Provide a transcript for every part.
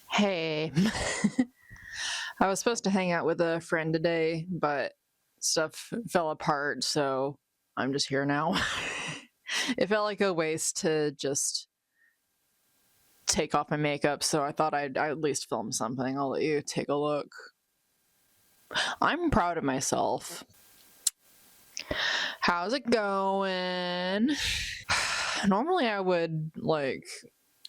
Hey, I was supposed to hang out with a friend today, but stuff fell apart, so I'm just here now. It felt like a waste to just take off my makeup, so I thought I'd at least film something. I'll let you take a look. I'm proud of myself. How's it going? Normally I would,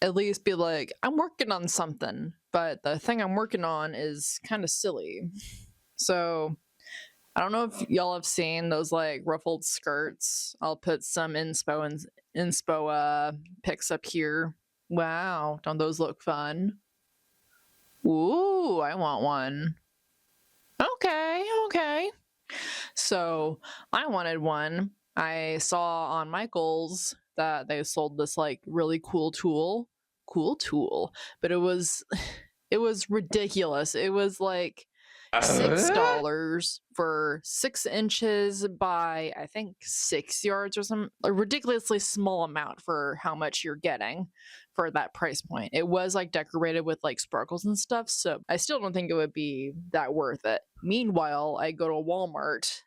at least be like, I'm working on something, but the thing I'm working on is kind of silly. So I don't know if y'all have seen those ruffled skirts. I'll put some inspo pics up here. Wow, don't those look fun? Ooh, I want one. Okay. So I wanted one. I saw on Michael's that they sold this really cool tool, but it was ridiculous. It was like $6 for 6 inches by I think 6 yards or some a ridiculously small amount for how much you're getting for that price point. It was decorated with sparkles and stuff, so I still don't think it would be that worth it. Meanwhile, I go to Walmart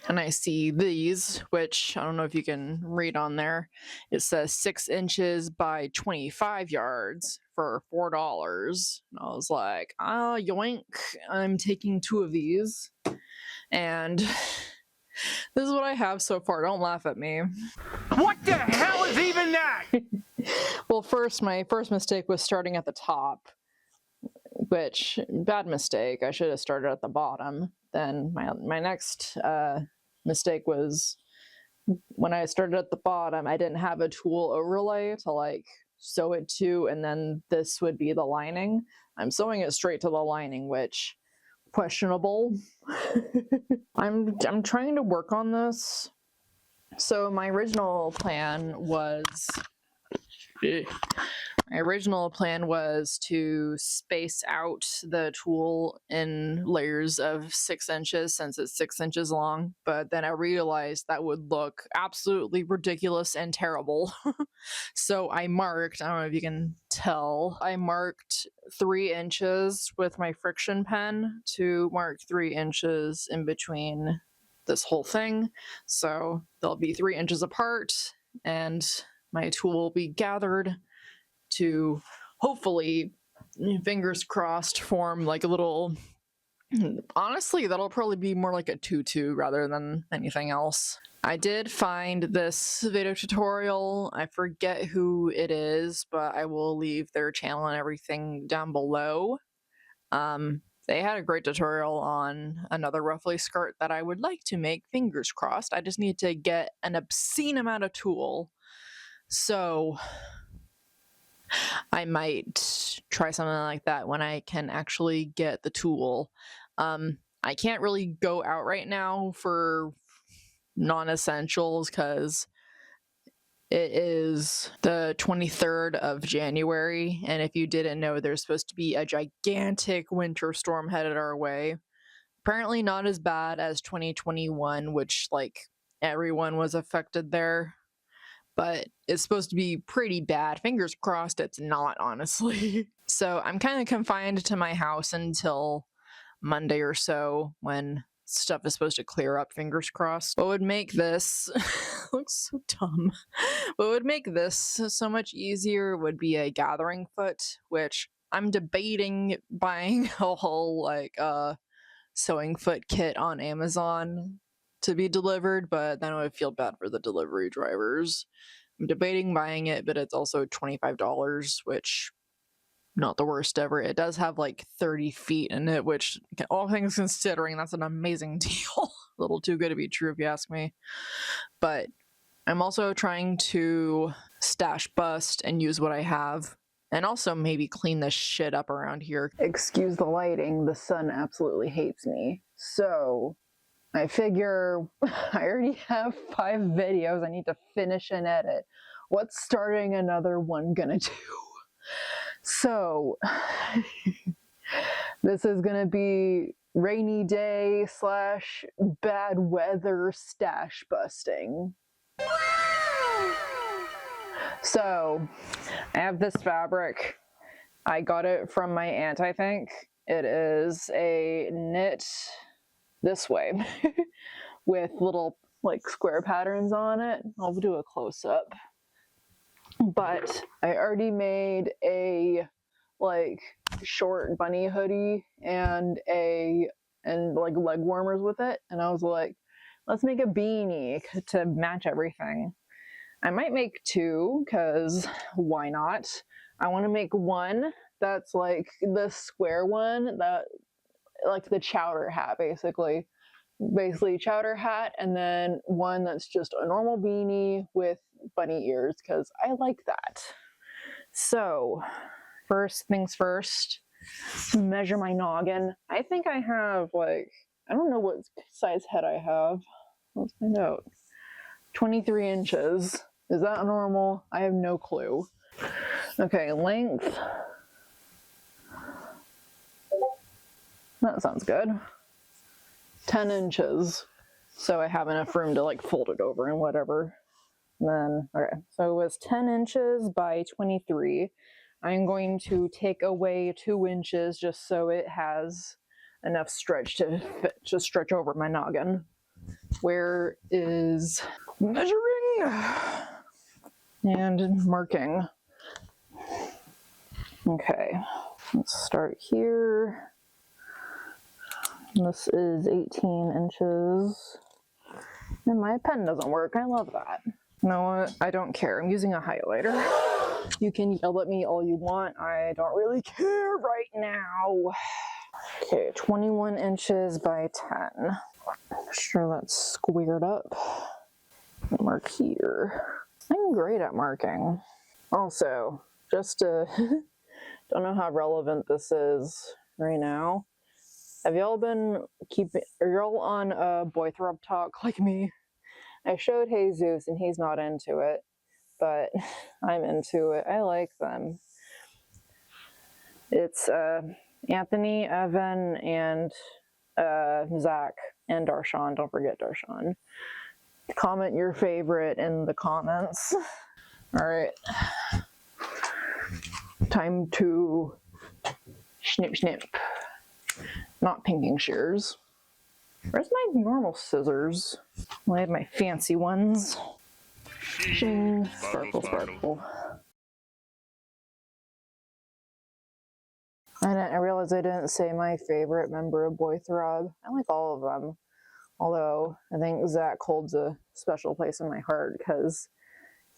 and I see these, which I don't know if you can read on there. It says 6 inches by 25 yards for $4. And I was like, yoink, I'm taking 2 of these. And this is what I have so far. Don't laugh at me. What the hell is even that? Well, my first mistake was starting at the top, which, bad mistake. I should have started at the bottom. Then my next mistake was when I started at the bottom, I didn't have a tulle overlay to sew it to, and then this would be the lining. I'm sewing it straight to the lining, which questionable. I'm trying to work on this. So my original plan was to space out the tulle in layers of 6 inches since it's 6 inches long, but then I realized that would look absolutely ridiculous and terrible. So I don't know if you can tell, I marked 3 inches with my friction pen to mark 3 inches in between this whole thing. So they'll be 3 inches apart, and my tool will be gathered to hopefully, fingers crossed, form a little, honestly that'll probably be more like a tutu rather than anything else. I did find this video tutorial. I forget who it is, but I will leave their channel and everything down below. They had a great tutorial on another ruffly skirt that I would like to make, fingers crossed. I just need to get an obscene amount of tulle. So I might try something like that when I can actually get the tulle. I can't really go out right now for non-essentials because it is the 23rd of January, and if you didn't know, there's supposed to be a gigantic winter storm headed our way. Apparently not as bad as 2021, which everyone was affected there. But it's supposed to be pretty bad. Fingers crossed it's not, honestly. So I'm kind of confined to my house until Monday or so when stuff is supposed to clear up, fingers crossed. What would make this looks so dumb. What would make this so much easier would be a gathering foot, which I'm debating buying a whole sewing foot kit on Amazon to be delivered, but then I would feel bad for the delivery drivers. I'm debating buying it, but it's also $25, which not the worst ever. It does have 30 feet in it, which, all things considering, that's an amazing deal. A little too good to be true if you ask me. But I'm also trying to stash bust and use what I have, and also maybe clean this shit up around here. Excuse the lighting, the sun absolutely hates me. So I figure I already have 5 videos I need to finish and edit. What's starting another one gonna do? So, this is gonna be rainy day / bad weather stash busting. So I have this fabric. I got it from my aunt, I think. It is a knit this way with little like square patterns on it. I'll do a close-up. But I already made a like short bunny hoodie and like leg warmers with it, and I was like, let's make a beanie to match everything. I might make two, because why not? I want to make one that's like the square one, that like the chowder hat, basically chowder hat, and then one that's just a normal beanie with bunny ears, because I like that. So first things first, measure my noggin. I think I have like, I don't know what size head I have. Let's find out. 23 inches. Is that normal? I have no clue. Okay, length. That sounds good. 10 inches. So I have enough room to like fold it over and whatever. And then, okay, so it was 10 inches by 23. I'm going to take away 2 inches just so it has enough stretch to fit, to stretch over my noggin. Where is measuring and marking? Okay, let's start here. This is 18 inches. And my pen doesn't work. I love that. You know what? I don't care. I'm using a highlighter. You can yell at me all you want. I don't really care right now. Okay, 21 inches by 10. Make sure that's squared up. Mark here. I'm great at marking. Also, just to, don't know how relevant this is right now. Have y'all been are y'all on a boy-throb talk like me? I showed Jesus and he's not into it, but I'm into it. I like them. It's Anthony, Evan, and Zach, and Darshan. Don't forget Darshan. Comment your favorite in the comments. All right. Time to snip snip. Not pinking shears. Where's my normal scissors? I have my fancy ones. Shing, sparkle, sparkle. I realized I didn't say my favorite member of Boy Throb. I like all of them. Although, I think Zach holds a special place in my heart because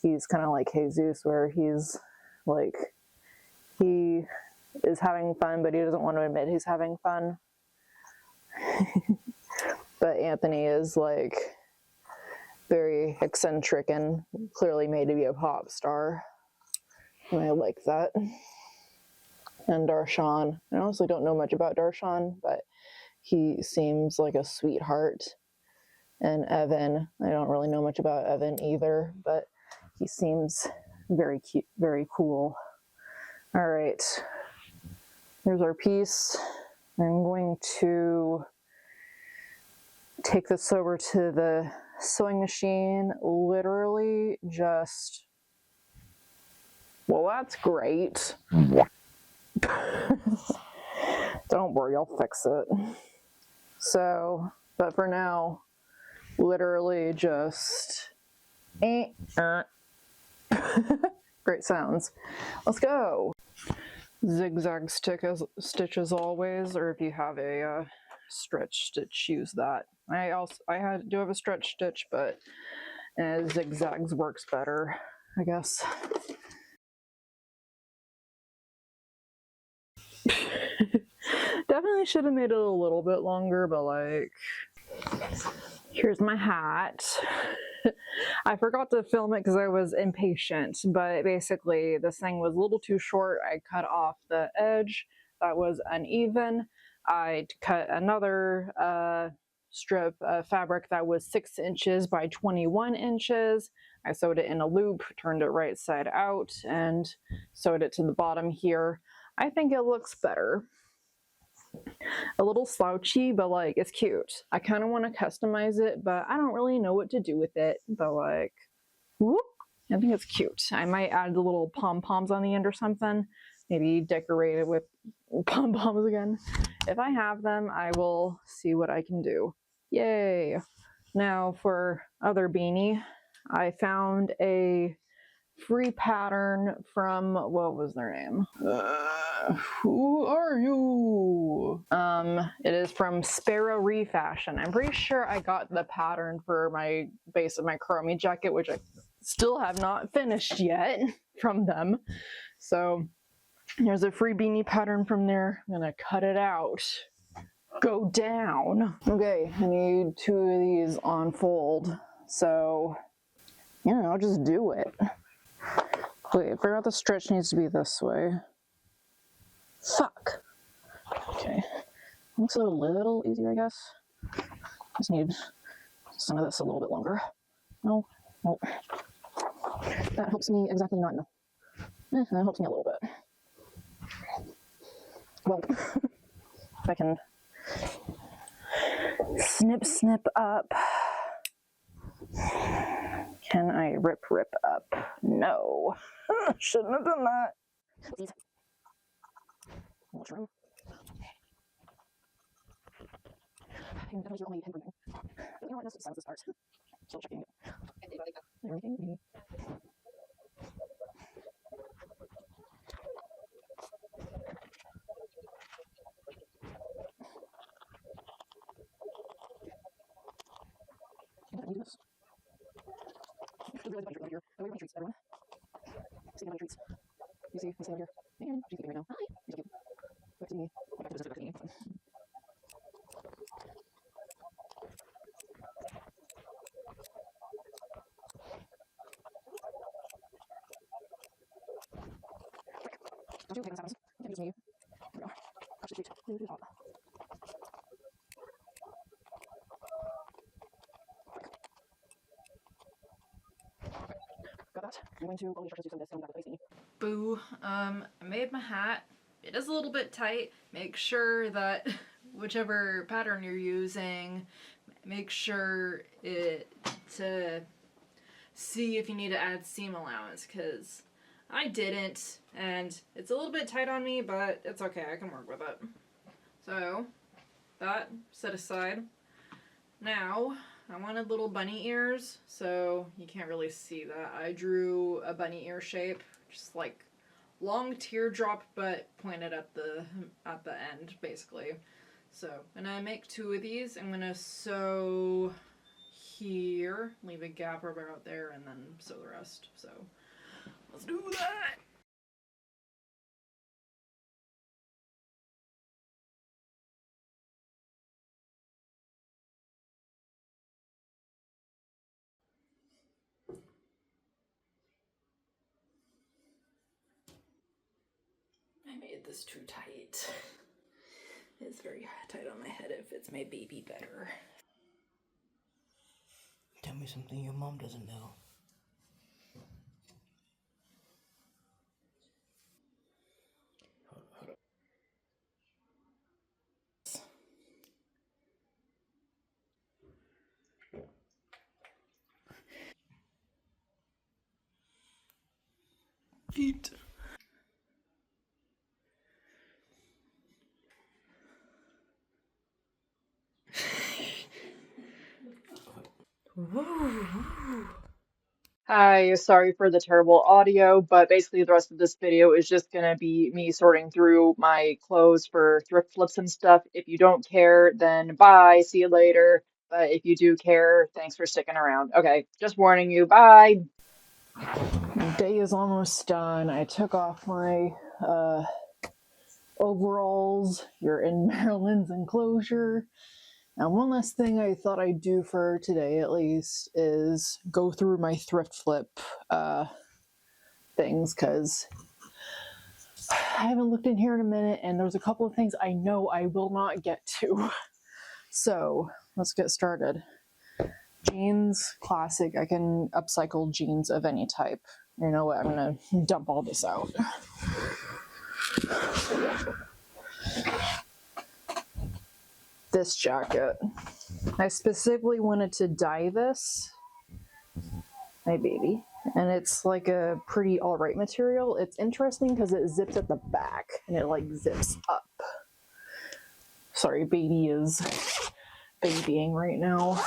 he's kind of like Jesus, where he's like, he is having fun, but he doesn't want to admit he's having fun. But Anthony is like very eccentric and clearly made to be a pop star. And I like that. And Darshan. I honestly don't know much about Darshan, but he seems like a sweetheart. And Evan, I don't really know much about Evan either, but he seems very cute, very cool. All right, here's our piece. I'm going to take this over to the sewing machine, literally just, well, that's great. Don't worry, I'll fix it. So, but for now, literally just great sounds. Let's go. Zigzag stitch as always, or if you have a stretch stitch, use that. I do have a stretch stitch, but zigzags works better, I guess. Definitely should have made it a little bit longer, but like, here's my hat. I forgot to film it because I was impatient, but basically this thing was a little too short. I cut off the edge that was uneven. I cut another strip of fabric that was 6 inches by 21 inches. I sewed it in a loop, turned it right side out, and sewed it to the bottom here. I think it looks better. A little slouchy, but like, it's cute. I kind of want to customize it, but I don't really know what to do with it. But like, whoop, I think it's cute. I might add the little pom-poms on the end or something. Maybe decorate it with pom-poms again. If I have them, I will see what I can do. Yay! Now for other beanie, I found a free pattern from, what was their name? Who are you? It is from Sparrow Refashion. I'm pretty sure I got the pattern for my base of my Chromie jacket, which I still have not finished yet from them. So there's a free beanie pattern from there. I'm gonna cut it out. Go down. Okay, I need 2 of these on fold. So, I'll just do it. Wait, I forgot the stretch needs to be this way. Fuck. Okay. Looks a little easier, I guess. Just need some of this a little bit longer. No. That helps me exactly not enough. That helps me a little bit. Well, if I can snip up. Can I rip up? No. Shouldn't have done that. Please. Mushroom. I can definitely hear only him breathing. You know what? Let's silence this part. Still checking it. Everything. Can I do this? I just realized about your here. Oh, your treats, everyone. See about your treats. You see over here. And she's eating right now. Hi. You're so cute. Back to me. Back to the me. Don't you take sounds. You can use me. There we go. Crush the treat. Really hot. Got that. I'm going to only try to do some of this and I'm not replacing. Boo. I made my hat. It is a little bit tight. Make sure that whichever pattern you're using, make sure to see if you need to add seam allowance, because I didn't, and it's a little bit tight on me, but it's okay, I can work with it. So, that set aside. Now, I wanted little bunny ears, so you can't really see that. I drew a bunny ear shape, just like long teardrop, but pointed at the end, basically. So, I'm gonna make 2 of these. I'm gonna sew here, leave a gap about there, and then sew the rest. So, let's do that! I made this too tight. It's very tight on my head. It fits my baby better. Tell me something your mom doesn't know. Hold up. Feet. Hi, sorry for the terrible audio, but basically the rest of this video is just gonna be me sorting through my clothes for thrift flips and stuff. If you don't care, then bye, see you later. But if you do care, thanks for sticking around. Okay, just warning you, bye. Day is almost done. I took off my overalls. You're in Maryland's enclosure. Now, one last thing I thought I'd do for today, at least, is go through my thrift flip things, because I haven't looked in here in a minute, and there's a couple of things I know I will not get to. So, let's get started. Jeans, classic. I can upcycle jeans of any type. You know what? I'm gonna dump all this out. This jacket. I specifically wanted to dye this. My baby. And it's like a pretty alright material. It's interesting because it zips at the back and it like zips up. Sorry, Beanie is babying right now.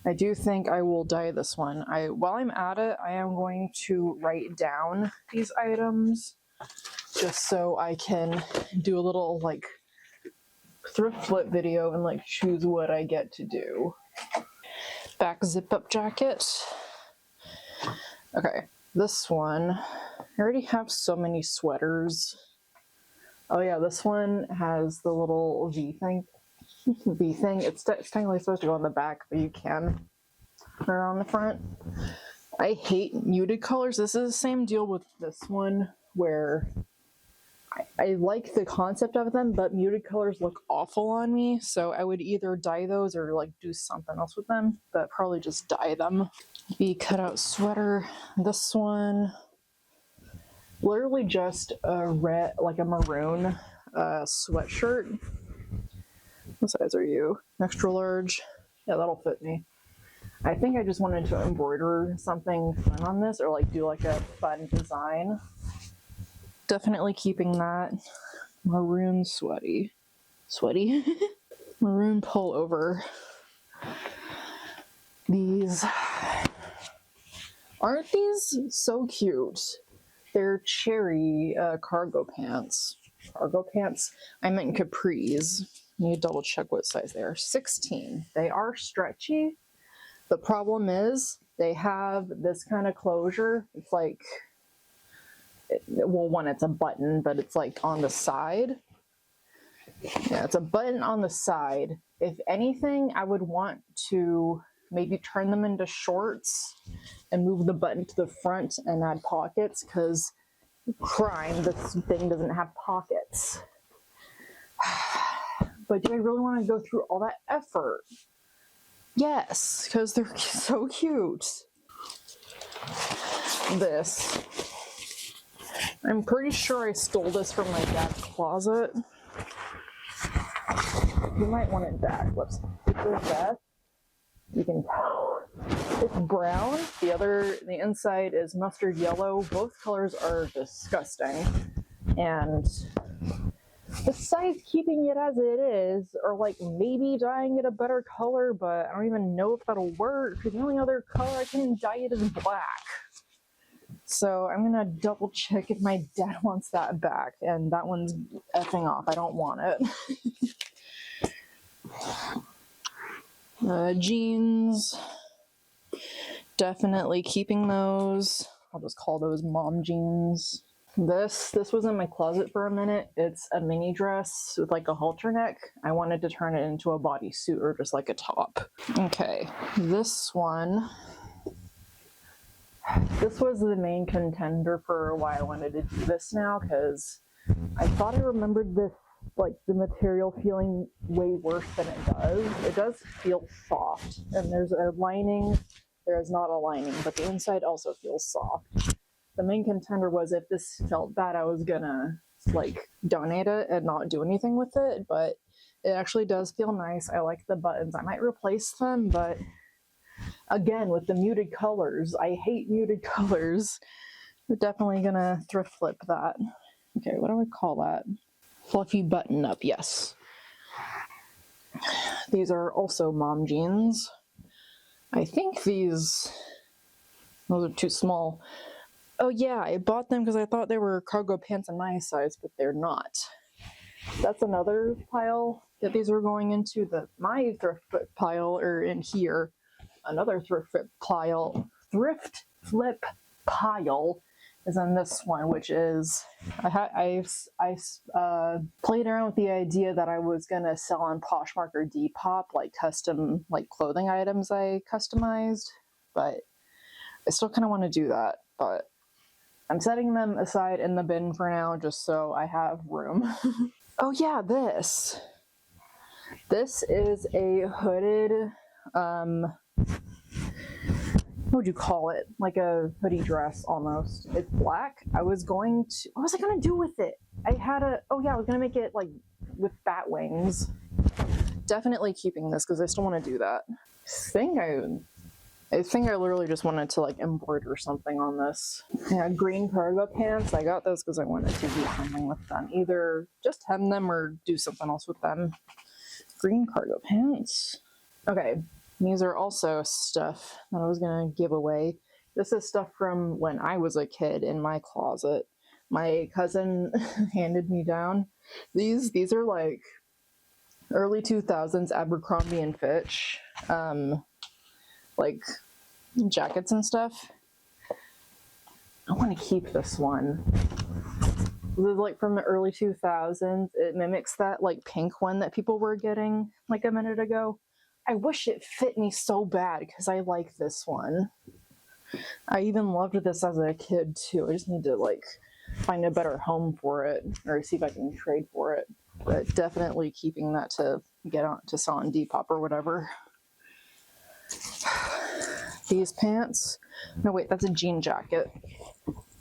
I do think I will dye this one. While I'm at it, I am going to write down these items just so I can do a little like thrift flip video and like choose what I get to do. Back zip up jacket. Okay, this one, I already have so many sweaters. Oh yeah, this one has the little V thing. It's technically supposed to go on the back, but you can put it on the front. I hate muted colors. This is the same deal with this one where I like the concept of them, but muted colors look awful on me, so I would either dye those or like do something else with them, but probably just dye them. The cutout sweater, this one, literally just a red, like a maroon sweatshirt. What size are you? Extra large? Yeah, that'll fit me. I think I just wanted to embroider something fun on this or like do like a fun design. Definitely keeping that. Maroon sweaty. Maroon pullover. These, aren't these so cute? They're cherry cargo pants. I meant capris. I need to double check what size they are. 16. They are stretchy. The problem is they have this kind of closure. It's like, well, one, it's a button, but it's like on the side. Yeah, it's a button on the side. If anything, I would want to maybe turn them into shorts and move the button to the front and add pockets, because crime, this thing doesn't have pockets. But do I really want to go through all that effort? Yes, because they're so cute. This. I'm pretty sure I stole this from my dad's closet. You might want it back. Let's put this back. You can tell it's brown. The inside is mustard yellow. Both colors are disgusting. And besides keeping it as it is, or like maybe dyeing it a better color, but I don't even know if that'll work, because the only other color I can dye it is black. So I'm gonna double check if my dad wants that back, and that one's effing off. I don't want it. Jeans, definitely keeping those. I'll just call those mom jeans. This was in my closet for a minute. It's a mini dress with like a halter neck. I wanted to turn it into a bodysuit or just like a top. Okay, this one. This was the main contender for why I wanted to do this now, because I thought I remembered this, like the material feeling way worse than it does. It does feel soft, and there's a lining. There is not a lining, but the inside also feels soft. The main contender was if this felt bad, I was gonna like donate it and not do anything with it, but it actually does feel nice. I like the buttons. I might replace them, but again, with the muted colors, I hate muted colors. We're definitely gonna thrift flip that. Okay, what do I call that? Fluffy button up, yes. These are also mom jeans. I think those are too small. Oh yeah, I bought them because I thought they were cargo pants in my size, but they're not. That's another pile that these were going into. My thrift flip pile, or in here. Another thrift flip pile is in this one, which is I played around with the idea that I was gonna sell on Poshmark or Depop like custom like clothing items I customized, but I still kind of want to do that, but I'm setting them aside in the bin for now just so I have room. Oh yeah, this is a hooded what would you call it? Like a hoodie dress almost. It's black. What was I gonna do with it? I was gonna make it like with bat wings. Definitely keeping this because I still want to do that. I think I think I literally just wanted to like embroider something on this. Yeah, green cargo pants. I got those because I wanted to do something with them. Either just hem them or do something else with them. Green cargo pants. Okay, these are also stuff that I was gonna give away. This is stuff from when I was a kid in my closet. My cousin handed me down. These are like early 2000s Abercrombie and Fitch, like jackets and stuff. I want to keep this one. This is like from the early 2000s. It mimics that like pink one that people were getting like a minute ago. I wish it fit me so bad because I like this one. I even loved this as a kid too. I just need to like find a better home for it or see if I can trade for it. But definitely keeping that to get on to sell on Depop or whatever. These pants. No, wait, that's a jean jacket.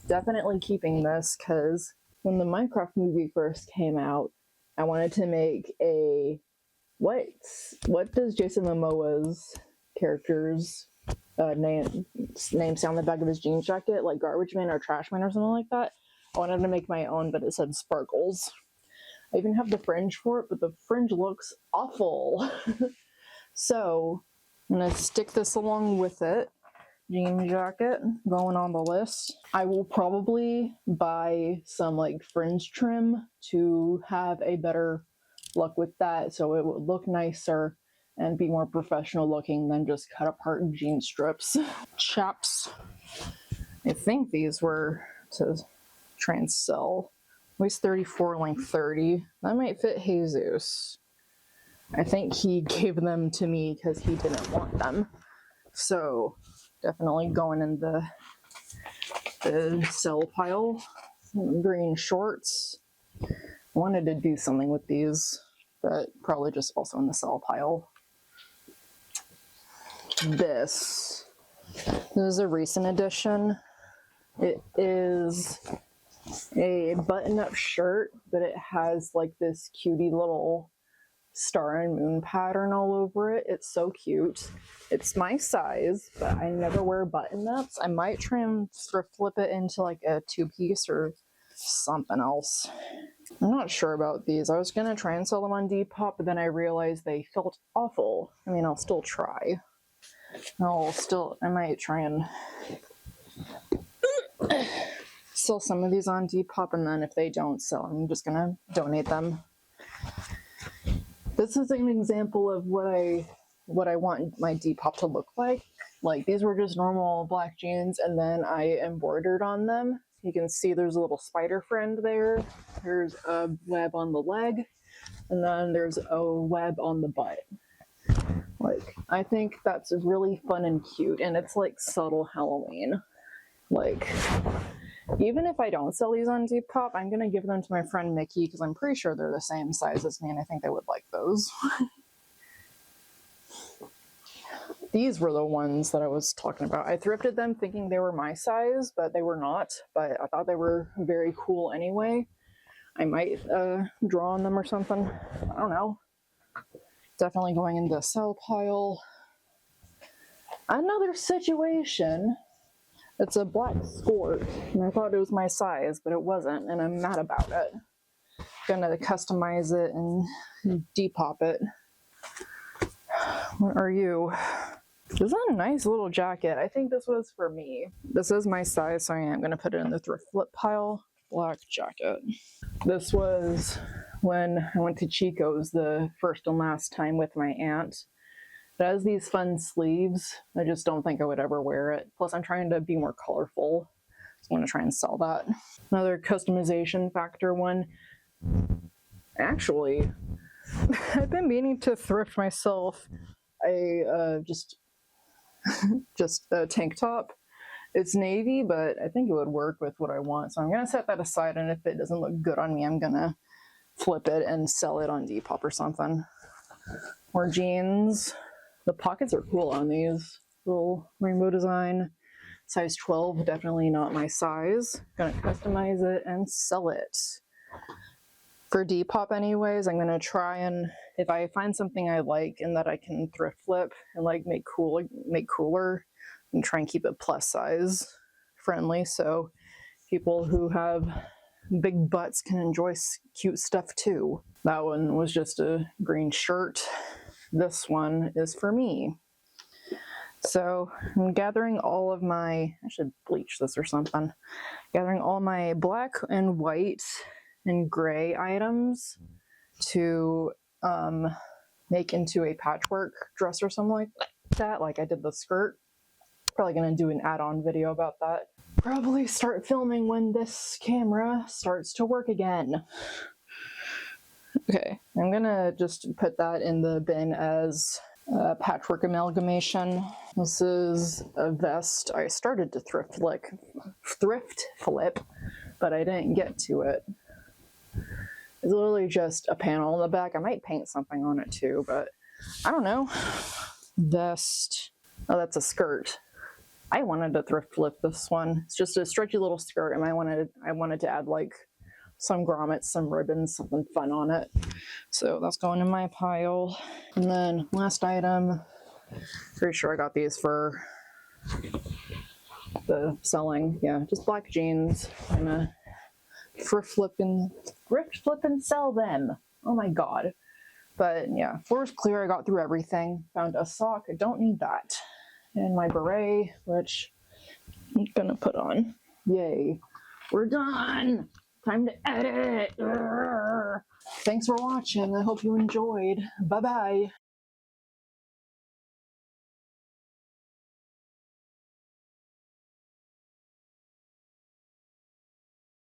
Definitely keeping this because when the Minecraft movie first came out, I wanted to make a what does Jason Momoa's character's name say on the back of his jean jacket, like Garbage Man or Trash Man or something like that. I wanted to make my own, but it said Sparkles. I even have the fringe for it, but the fringe looks awful. So I'm gonna stick this along with it. Jean jacket going on the list. I will probably buy some like fringe trim to have a better look with that so it would look nicer and be more professional looking than just cut apart jean strips. Chaps. I think these were to try and sell. Waist 34, length 30. That might fit Jesus. I think he gave them to me because he didn't want them. So definitely going in the sell pile. Green shorts. Wanted to do something with these, but probably just also in the sell pile. This is a recent addition. It is a button-up shirt, but it has like this cutie little star and moon pattern all over it. It's so cute. It's my size, but I never wear button-ups. I might try and thrift flip it into like a two-piece or something else. I'm not sure about these. I was gonna try and sell them on Depop, but then I realized they felt awful. I mean, I'll still try. I might try and sell some of these on Depop, and then if they don't sell, I'm just gonna donate them. This is an example of what I want my Depop to look like. Like these were just normal black jeans, and then I embroidered on them. You can see there's a little spider friend there. There's a web on the leg, and then there's a web on the butt. Like, I think that's really fun and cute, and it's like subtle Halloween. Like, even if I don't sell these on Depop, I'm gonna give them to my friend Mickey because I'm pretty sure they're the same size as me, and I think they would like those. These were the ones that I was talking about. I thrifted them thinking they were my size, but they were not. But I thought they were very cool anyway. I might draw on them or something. I don't know. Definitely going in the sell pile. Another situation. It's a black skirt, and I thought it was my size, but it wasn't, and I'm mad about it. Gonna customize it and Depop it. What are you? This is a nice little jacket. I think this was for me. This is my size, so I am gonna put it in the thrift flip pile. Black jacket. This was when I went to Chico's the first and last time with my aunt. It has these fun sleeves. I just don't think I would ever wear it. Plus, I'm trying to be more colorful. So I'm gonna try and sell that. Another customization factor one. Actually, I've been meaning to thrift myself a just a tank top. It's navy, but I think it would work with what I want. So I'm gonna set that aside, and if it doesn't look good on me, I'm gonna flip it and sell it on Depop or something. More jeans. The pockets are cool on these. Little rainbow design. Size 12, definitely not my size. Gonna customize it and sell it. For Depop anyways, I'm gonna try and, if I find something I like and that I can thrift flip and like make cooler, and try and keep it plus size friendly so people who have big butts can enjoy cute stuff too. That one was just a green shirt. This one is for me. So I'm gathering all of my, I should bleach this or something, gathering all my black and white and gray items to make into a patchwork dress or something like that, like I did the skirt. Probably gonna do an add-on video about that. Probably start filming when this camera starts to work again. Okay, I'm gonna just put that in the bin as a patchwork amalgamation. This is a vest I started to thrift flip, but I didn't get to it. It's literally just a panel on the back. I might paint something on it too, but I don't know. Vest. Oh, that's a skirt. I wanted to thrift flip this one. It's just a stretchy little skirt, and I wanted to add like some grommets, some ribbons, something fun on it. So that's going in my pile. And then last item, pretty sure I got these for the selling. Yeah, just black jeans. I'm gonna thrift flip and sell them. Oh my god. But yeah, floor was clear. I got through everything. Found a sock. I don't need that. And my beret, which I'm gonna put on. Yay. We're done. Time to edit. Thanks for watching. I hope you enjoyed. Bye-bye.